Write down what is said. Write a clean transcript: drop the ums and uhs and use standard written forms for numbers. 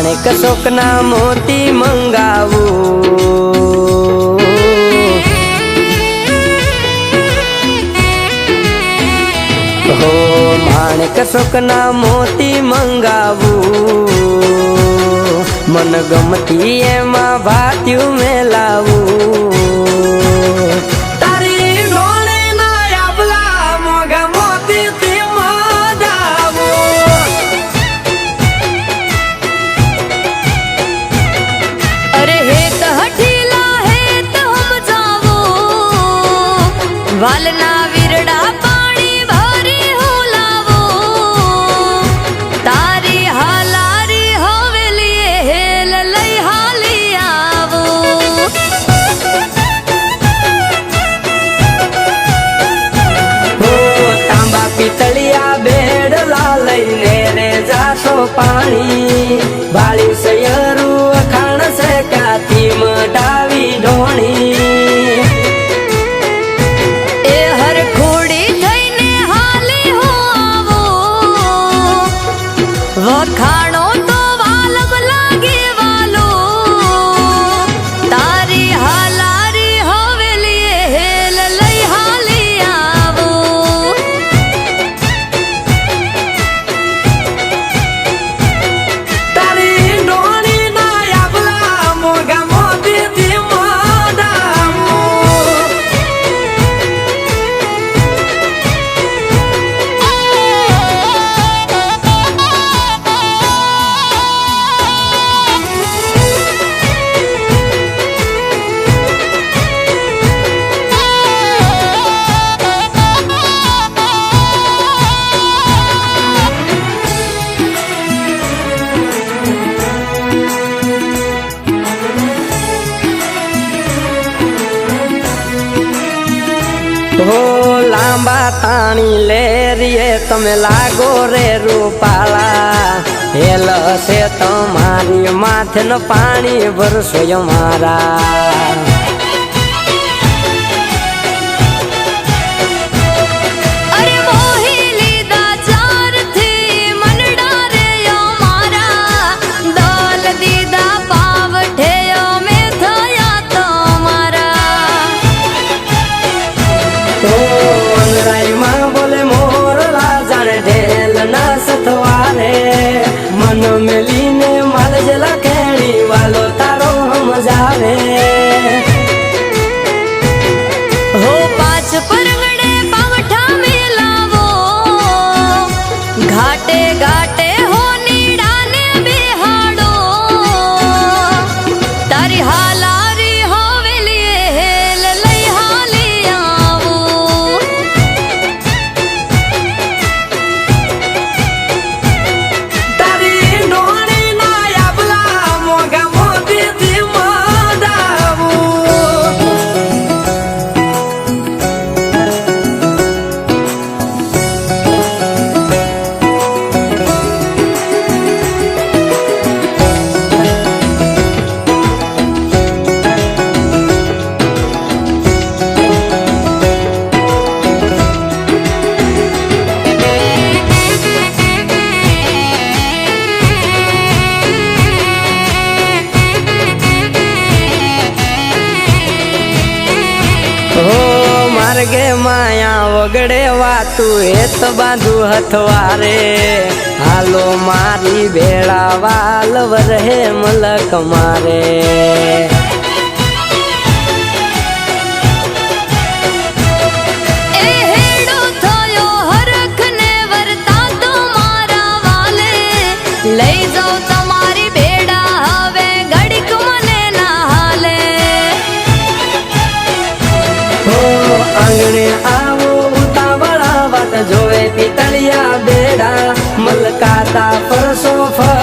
માણેક શોકના મોતી મંગાવું, હો માણેક શોકના મોતી મંગાવું, મન ગમતી એમાં ભાત્યું મેલાવું. વાલના વીરડા પાણી ભરી હું લાવું, તારી હાલારી હવેલીએ હેલ લઈ હાલી આવું. તાંબા પિતળિયા બેડલા લઈને રે જાશો પાણી, બાળી સયરું અખાણ છે ક્યાંથી મટાવી ઢોણી. વખાણો તો વાલમ લાગે વાલો, તારી હાલારી હવેલીએ હેલ લઈ હાલી આવું. તારી ડોણી ના યાબલા મોગા મોતીથી મોડાવું. હો લાંબા તાણી લેરીએ તમે લાગો રે રૂપાળા, હેલ છે તમારી માથે ન પાણી ભરશો મારા. અરે મોહી લીધા ચારથી મનડા રે મારા, દોલ દીધા પાવઠે અમે થયા તમારા. તો અંગરાઈમાં બોલે મોરલા જાણે ઢેલ ના સથવારે, મન મેલીને માલ જલા કેણી વાલો તારો સમજાવે. હો પાંચ પરગડે પાવઠા મેલાવો, ઘાટે ઘાટે હો નીડાને બેહાડો, તારી હાલારી હવેલીએ હેલ લઈ હાલી આવું. તારી ડોણી ના યાબલા મોગા મોતીથી મોડાવું. હો માર્ગે માયા વગડે વાતું હેત બાંધુ હથવારે, હાલો મારી ભેળા વાલ વરહે મલક મારે. એ હેડો થયો હરખ ને વર્તા તો મારા વાલે, લઈ જાઓ તમારી બેડા હવે ઘડીક મને ના હાલે. હો આંગણે આવો ઉતાવળા વાત જોવે પિતળિયા બેડા, મલકાતા પરસો ફર